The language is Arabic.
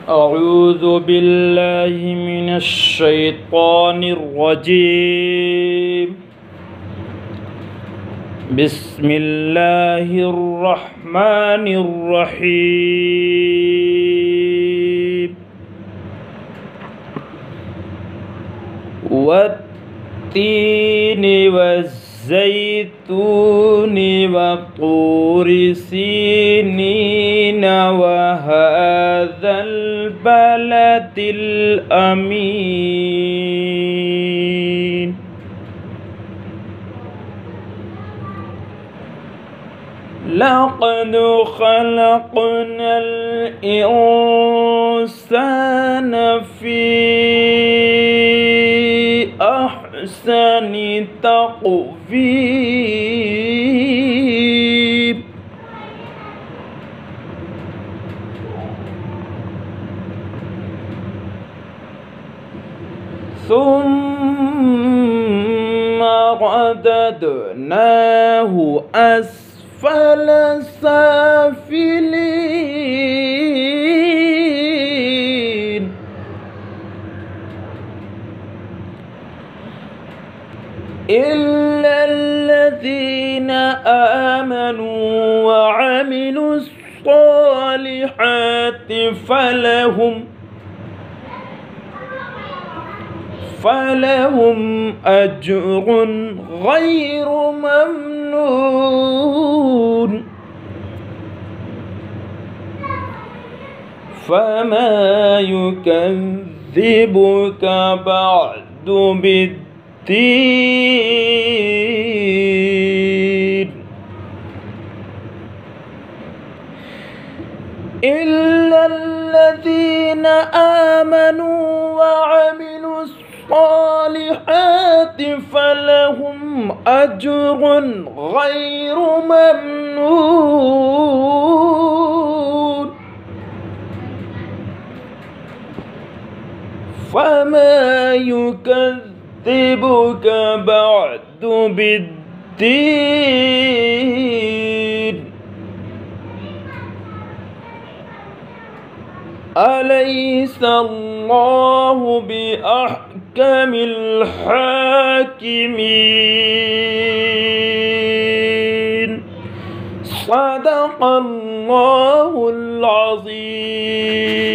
أعوذ بالله من الشيطان الرجيم. بسم الله الرحمن الرحيم. والتين والزيتون وطور سينين وهذا البلد الأمين. لقد خلقنا الإنسان في أحسن تقويم. ثم رددناه أسفل سافلين. إلا الذين آمنوا وعملوا الصالحات فلهم أجر غير ممنون. فما يكذبك بعد بالدين إلا الذين آمنوا وعملوا الصالحات فلهم أجر غير ممنون. فما يكذبك بعد بالدين أليس الله بأحكم الحاكمين. صدق الله العظيم.